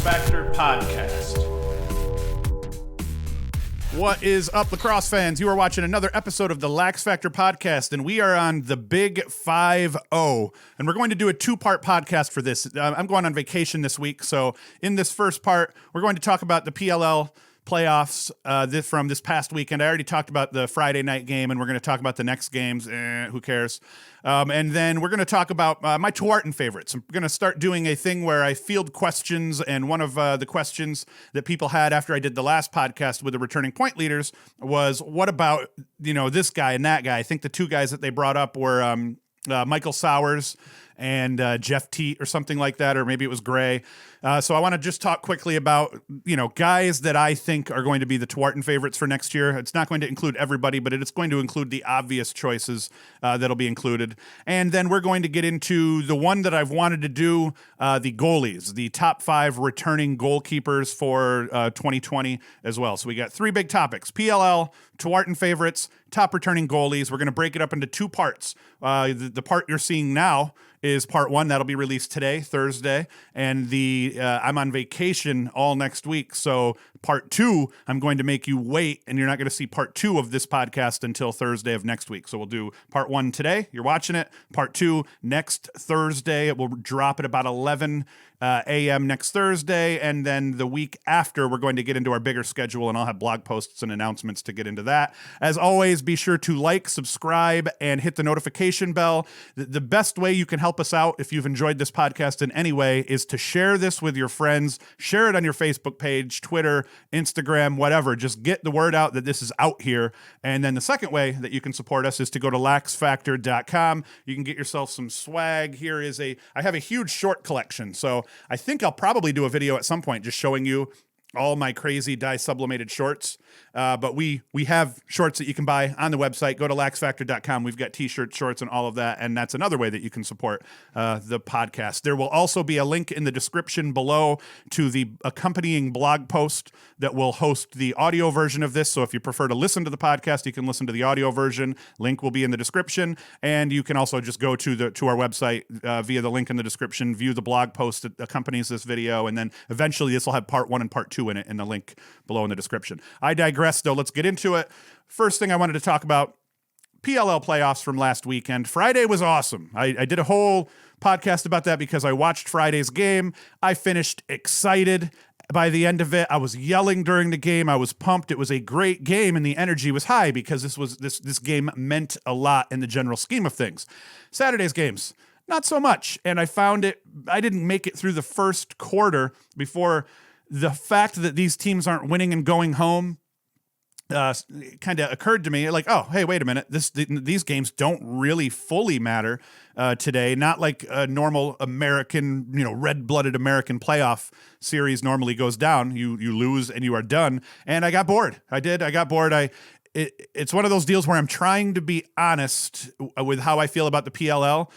LaxFactor Podcast. What is up, lacrosse fans? You are watching another episode of the LaxFactor Podcast, and we are on the Big 5-0, and we're going to do a two-part podcast for this. I'm going on vacation this week, so in this first part, we're going to talk about the PLL playoffs from this past weekend. I already talked about the Friday night game, and we're going to talk about the next games. Who cares? And then we're going to talk about my Tewaaraton favorites. I'm going to start doing a thing where I field questions, and one of the questions that people had after I did the last podcast with the returning point leaders was, what about, this guy and that guy? I think the two guys that they brought up were Michael Sowers and Jeff Teat or something like that, or maybe it was Gray. So I want to just talk quickly about, guys that I think are going to be the Tewaaraton favorites for next year. It's not going to include everybody, but it's going to include the obvious choices that'll be included. And then we're going to get into the one that I've wanted to do, the goalies, the top 5 returning goalkeepers for 2020 as well. So we got 3 big topics: PLL, Tewaaraton favorites, top returning goalies. We're going to break it up into 2 parts. The part you're seeing now is part 1. That'll be released today, Thursday, and I'm on vacation all next week. So part 2, I'm going to make you wait, and you're not going to see part 2 of this podcast until Thursday of next week. So we'll do part 1 today. You're watching it. Part 2 next Thursday. It will drop at about 11 a.m. next Thursday, and then the week after, we're going to get into our bigger schedule, and I'll have blog posts and announcements to get into that. As always, be sure to like, subscribe, and hit the notification bell. The best way you can help us out, if you've enjoyed this podcast in any way, is to share this with your friends. Share it on your Facebook page, Twitter, Instagram, whatever. Just get the word out that this is out here. And then the second way that you can support us is to go to LaxFactor.com. You can get yourself some swag. I have a huge short collection, so I think I'll probably do a video at some point just showing you all my crazy dye sublimated shorts. But we have shorts that you can buy on the website. Go to LaxFactor.com. We've got t-shirts, shorts, and all of that. And that's another way that you can support the podcast. There will also be a link in the description below to the accompanying blog post that will host the audio version of this. So if you prefer to listen to the podcast, you can listen to the audio version. Link will be in the description. And you can also just go to our website via the link in the description, view the blog post that accompanies this video. And then eventually this will have part 1 and part 2 in it in the link below in the description. I digress, though. Let's get into it. First thing I wanted to talk about, PLL playoffs from last weekend. Friday was awesome. I did a whole podcast about that because I watched Friday's game. I finished excited by the end of it. I was yelling during the game. I was pumped. It was a great game, and the energy was high because this game meant a lot in the general scheme of things. Saturday's games, not so much. And I found I didn't make it through the first quarter before the fact that these teams aren't winning and going home kind of occurred to me. Like, oh, hey, wait a minute. These games don't really fully matter today. Not like a normal American, red-blooded American playoff series normally goes down. You lose and you are done. And I got bored. I got bored. It's one of those deals where I'm trying to be honest with how I feel about the PLL.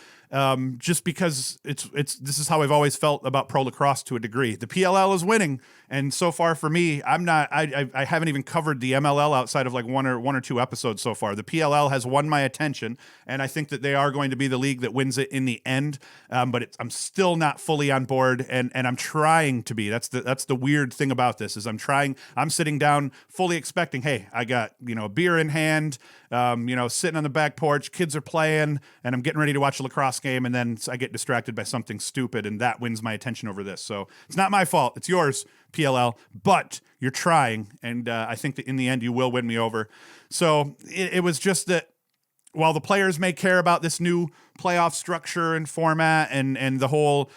Just because this is how I've always felt about pro lacrosse to a degree. The PLL is winning, and so far for me, I haven't even covered the MLL outside of like one or 2 episodes so far. The PLL has won my attention, and I think that they are going to be the league that wins it in the end. But I'm still not fully on board, and I'm trying to be. That's the weird thing about this is I'm sitting down fully expecting, hey, I got a beer in hand, sitting on the back porch, kids are playing, and I'm getting ready to watch a lacrosse game, and then I get distracted by something stupid, and that wins my attention over this. So it's not my fault. It's yours, PLL, but you're trying, and I think that in the end you will win me over. So it was just that while the players may care about this new playoff structure and format and the whole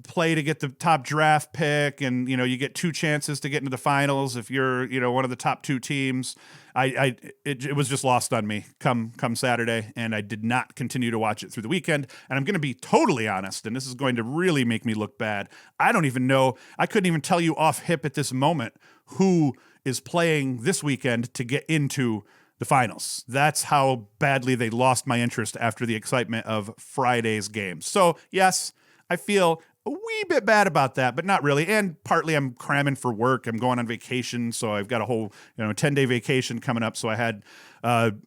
play to get the top draft pick, and you get 2 chances to get into the finals if you're one of the top 2 teams, it was just lost on me come Saturday, and I did not continue to watch it through the weekend. And I'm going to be totally honest, and this is going to really make me look bad. I don't even know. I couldn't even tell you off hip at this moment who is playing this weekend to get into the finals. That's how badly they lost my interest after the excitement of Friday's game. So yes, I feel a wee bit bad about that, but not really. And partly I'm cramming for work. I'm going on vacation, so I've got a whole 10-day vacation coming up. So I had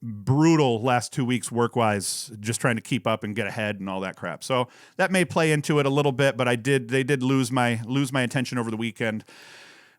brutal last 2 weeks work-wise, just trying to keep up and get ahead and all that crap. So that may play into it a little bit, but they did lose my attention over the weekend.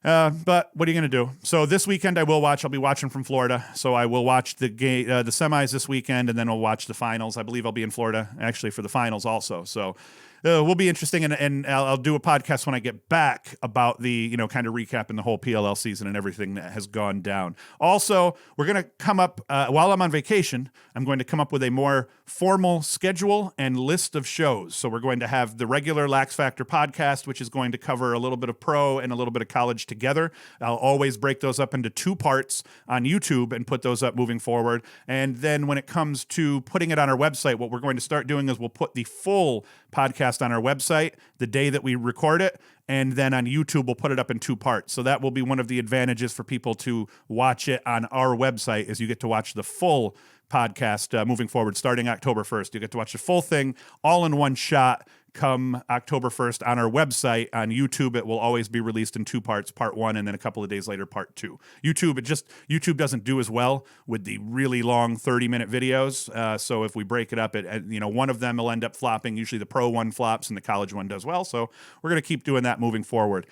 But what are you going to do? So this weekend I'll be watching from Florida. So I will watch the semis this weekend, and then I'll watch the finals. I believe I'll be in Florida actually for the finals also. So will be interesting, and I'll do a podcast when I get back about the, kind of recapping the whole PLL season and everything that has gone down. Also, we're going to come up, while I'm on vacation, I'm going to come up with a more formal schedule and list of shows. So we're going to have the regular LaxFactor podcast, which is going to cover a little bit of pro and a little bit of college together. I'll always break those up into 2 parts on YouTube and put those up moving forward. And then when it comes to putting it on our website, what we're going to start doing is we'll put the full podcast on our website the day that we record it, and then on YouTube we'll put it up in 2 parts. So that will be one of the advantages for people to watch it on our website, is you get to watch the full podcast moving forward starting October 1st. You get to watch the full thing all in one shot come October 1st on our website. On YouTube, it will always be released in 2 parts, part 1, and then a couple of days later, part 2. YouTube doesn't do as well with the really long 30-minute videos. So if we break it up, one of them will end up flopping. Usually the pro one flops and the college one does well. So we're going to keep doing that moving forward.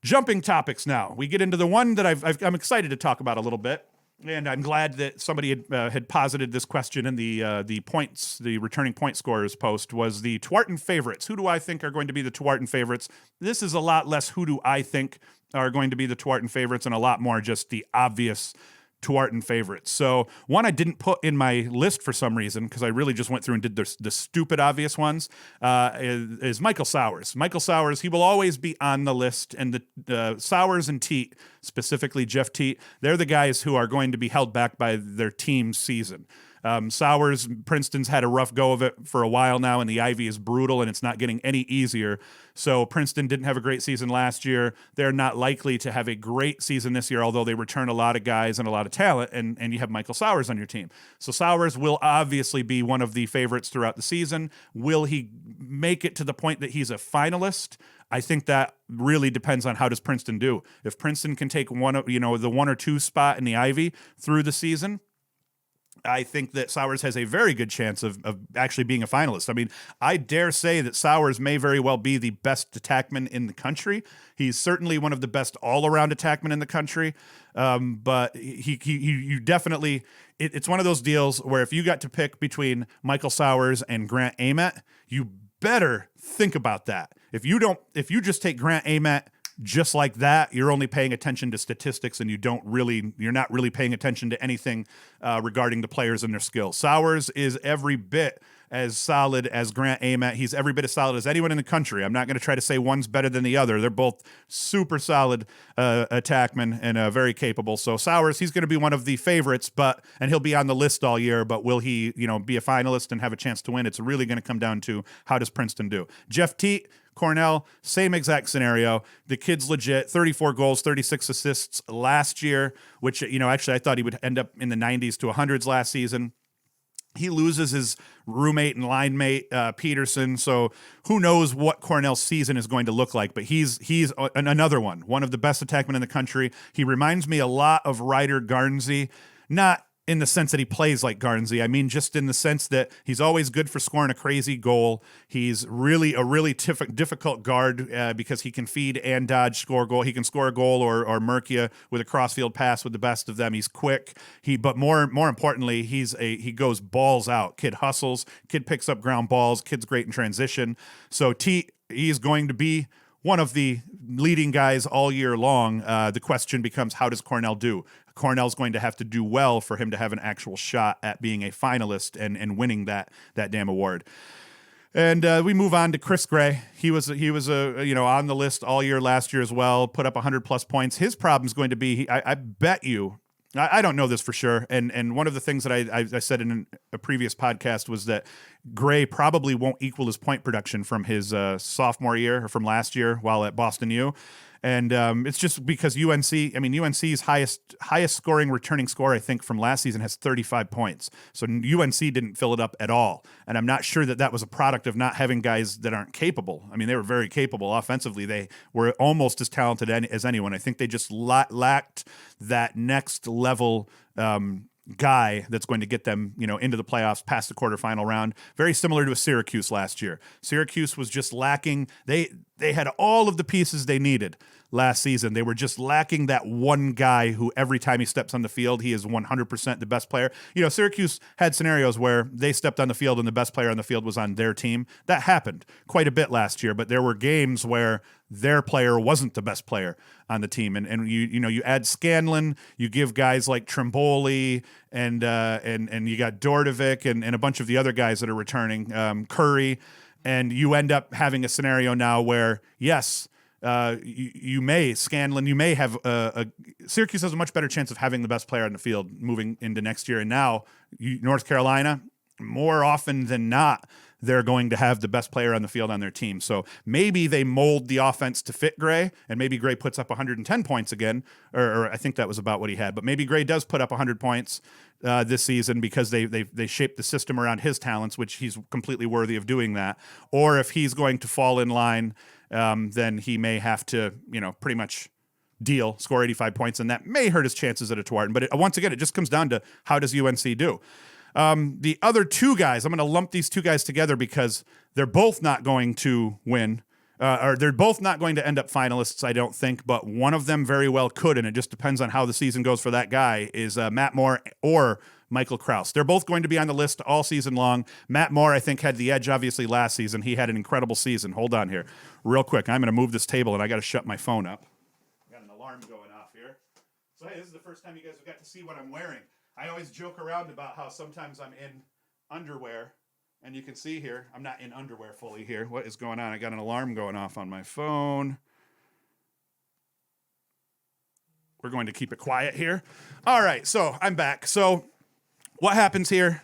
Jumping topics now. We get into the one that I'm excited to talk about a little bit. And I'm glad that somebody had posited this question in the returning point scorers post, was the Tewaaraton favorites. Who do I think are going to be the Tewaaraton favorites? This is a lot less who do I think are going to be the Tewaaraton favorites and a lot more just the obvious Tewaaraton favorites. So one I didn't put in my list for some reason, because I really just went through and did the stupid obvious ones, is Michael Sowers. Michael Sowers, he will always be on the list, and the Sowers and Teat, specifically Jeff Teat, they're the guys who are going to be held back by their team's season. Sowers, Princeton's had a rough go of it for a while now, and the Ivy is brutal, and it's not getting any easier. So Princeton didn't have a great season last year. They're not likely to have a great season this year, although they return a lot of guys and a lot of talent, and you have Michael Sowers on your team. So Sowers will obviously be one of the favorites throughout the season. Will he make it to the point that he's a finalist? I think that really depends on how does Princeton do. If Princeton can take the 1 or 2 spot in the Ivy through the season, I think that Sowers has a very good chance of actually being a finalist. I mean, I dare say that Sowers may very well be the best attackman in the country. He's certainly one of the best all-around attackmen in the country. But you definitely, it's one of those deals where if you got to pick between Michael Sowers and Grant Ament, you better think about that. If you just take Grant Ament just like that, you're only paying attention to statistics, and you're not really paying attention to anything regarding the players and their skills. Sowers is every bit as solid as Grant Ament. He's every bit as solid as anyone in the country. I'm not going to try to say one's better than the other. They're both super solid attackmen and very capable. So Sowers, he's going to be one of the favorites, and he'll be on the list all year, but will he, be a finalist and have a chance to win? It's really going to come down to how does Princeton do. Jeff Teat, Cornell, same exact scenario. The kid's legit, 34 goals, 36 assists last year, which, actually I thought he would end up in the 90s to 100s last season. He loses his roommate and line mate, Peterson, so who knows what Cornell's season is going to look like, but he's another one of the best attackmen in the country. He reminds me a lot of Ryder Garnsey, not in the sense that he plays like Garnsey. I mean, just in the sense that he's always good for scoring a crazy goal. He's really a really difficult guard because he can feed and dodge, score a goal. He can score a goal or murk you with a crossfield pass with the best of them. He's quick. But more importantly, he goes balls out. Kid hustles. Kid picks up ground balls. Kid's great in transition. So he's going to be one of the leading guys all year long. The question becomes, how does Cornell do? Cornell's going to have to do well for him to have an actual shot at being a finalist and winning that damn award. And we move on to Chris Gray. He was on the list all year last year as well. Put up 100+ points. His problem is going to be, I bet you, I don't know this for sure. And one of the things that I said in a previous podcast was that Gray probably won't equal his point production from his sophomore year or from last year while at Boston U. And it's just because UNC's highest scoring returning scorer, I think, from last season has 35 points. So UNC didn't fill it up at all. And I'm not sure that was a product of not having guys that aren't capable. I mean, they were very capable offensively. They were almost as talented as anyone. I think they just lacked that next level guy that's going to get them, into the playoffs, past the quarterfinal round. Very similar to a Syracuse last year. Syracuse was just lacking. They had all of the pieces they needed last season. They were just lacking that one guy who every time he steps on the field, he is 100% the best player. Syracuse had scenarios where they stepped on the field and the best player on the field was on their team. That happened quite a bit last year, but there were games where their player wasn't the best player on the team. And you add Scanlon, you give guys like Trimboli and you got Dordovic and a bunch of the other guys that are returning, Curry, and you end up having a scenario now where, yes, you may have Syracuse has a much better chance of having the best player on the field moving into next year. And now North Carolina, more often than not, they're going to have the best player on the field on their team. So maybe they mold the offense to fit Gray, and maybe Gray puts up 110 points again, or I think that was about what he had. But maybe Gray does put up 100 points this season because they shaped the system around his talents, which he's completely worthy of doing that. Or if he's going to fall in line, then he may have to, pretty much score 85 points, and that may hurt his chances at a Tewaaraton. But once again, it just comes down to how does UNC do? The other two guys, I'm going to lump these two guys together because they're both not going to win, or they're both not going to end up finalists, I don't think, but one of them very well could, and it just depends on how the season goes for that guy, is Matt Moore or Michael Kraus. They're both going to be on the list all season long. Matt Moore, I think, had the edge, obviously, last season. He had an incredible season. Hold on here. Real quick, I'm going to move this table, and I got to shut my phone up. Got an alarm going off here. So, hey, this is the first time you guys have got to see what I'm wearing. I always joke around about how sometimes I'm in underwear, and you can see here, I'm not in underwear fully here. What is going on? I got an alarm going off on my phone. We're going to keep it quiet here. All right, so I'm back. So what happens here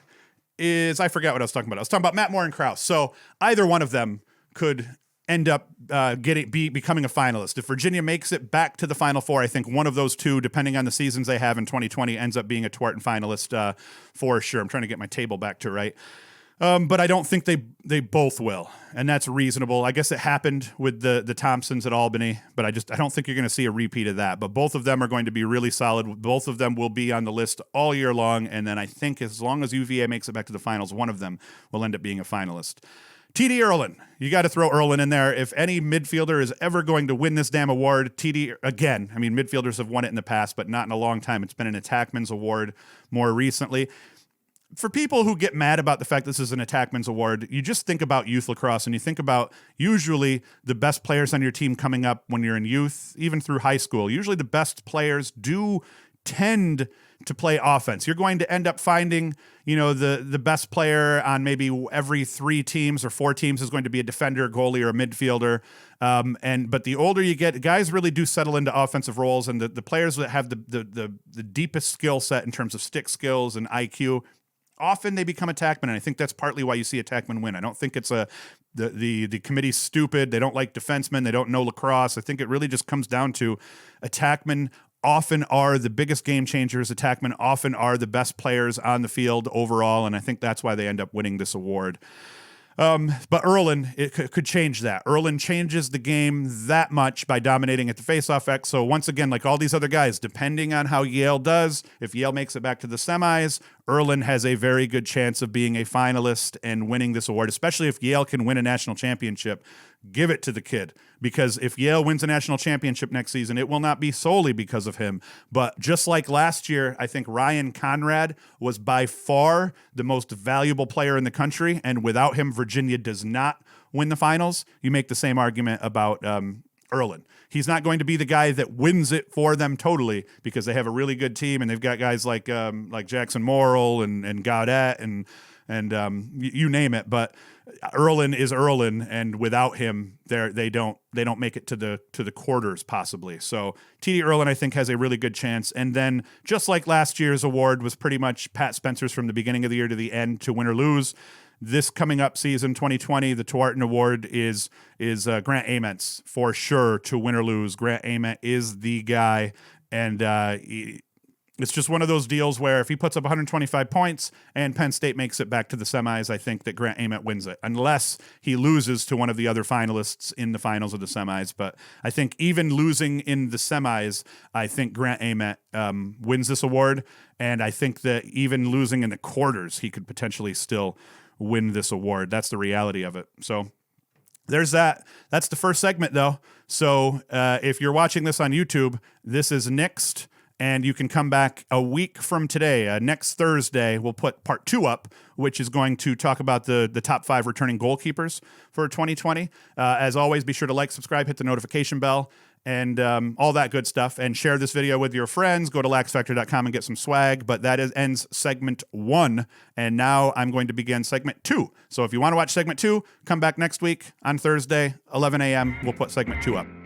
is, I forgot what I was talking about. I was talking about Matt Moore and Kraus. So either one of them could end up becoming a finalist. If Virginia makes it back to the Final Four, I think one of those two, depending on the seasons they have in 2020, ends up being a Tewaaraton finalist for sure. I'm trying to get my table back to right. But I don't think they both will, and that's reasonable. I guess it happened with the Thompsons at Albany, but I don't think you're going to see a repeat of that. But both of them are going to be really solid. Both of them will be on the list all year long, and then I think as long as UVA makes it back to the finals, one of them will end up being a finalist. TD Ierlan. You got to throw Ierlan in there. If any midfielder is ever going to win this damn award, TD, again, I mean, midfielders have won it in the past, but not in a long time. It's been an attackman's award more recently. For people who get mad about the fact this is an attackman's award, you just think about youth lacrosse, and you think about usually the best players on your team coming up when you're in youth, even through high school. Usually the best players do tend to play offense. You're going to end up finding, the best player on maybe every 3 teams or 4 teams is going to be a defender, goalie, or a midfielder. But the older you get, guys really do settle into offensive roles, and the players that have the deepest skill set in terms of stick skills and IQ, often they become attackmen, and I think that's partly why you see attackmen win. I don't think it's the committee's stupid. They don't like defensemen. They don't know lacrosse. I think it really just comes down to attackmen often are the biggest game changers. Attackmen often are the best players on the field overall, and I think that's why they end up winning this award. But Ierlan, it could change that. Ierlan changes the game that much by dominating at the faceoff X. So once again, like all these other guys, depending on how Yale does, if Yale makes it back to the semis, Ierlan has a very good chance of being a finalist and winning this award, especially if Yale can win a national championship. Give it to the kid, because if Yale wins a national championship next season, it will not be solely because of him. But just like last year, I think Ryan Conrad was by far the most valuable player in the country, and without him, Virginia does not win the finals. You make the same argument about Ierlan. He's not going to be the guy that wins it for them totally, because they have a really good team, and they've got guys like Jackson Morrill and Gaudet and and you name it. But Erlin is Erlin, and without him, they don't make it to the quarters possibly. So TD Erlin, I think, has a really good chance. And then just like last year's award was pretty much Pat Spencer's from the beginning of the year to the end, to win or lose. This coming up season, 2020, the Tewaaraton Award is Grant Ament's for sure, to win or lose. Grant Ament is the guy, and it's just one of those deals where if he puts up 125 points and Penn State makes it back to the semis, I think that Grant Ament wins it, unless he loses to one of the other finalists in the finals of the semis. But I think even losing in the semis, I think Grant Ament wins this award, and I think that even losing in the quarters, he could potentially still win this award. That's the reality of it. So there's that. That's the first segment, though. So if you're watching this on YouTube, this is next, and you can come back a week from today. Next Thursday, we'll put part 2 up, which is going to talk about the top 5 returning goalkeepers for 2020. As always, be sure to like, subscribe, hit the notification bell, and all that good stuff, and share this video with your friends. Go to LaxFactor.com and get some swag. But that ends segment 1, and now I'm going to begin segment 2. So if you want to watch segment 2, come back next week on Thursday, 11 a.m. We'll put segment 2 up.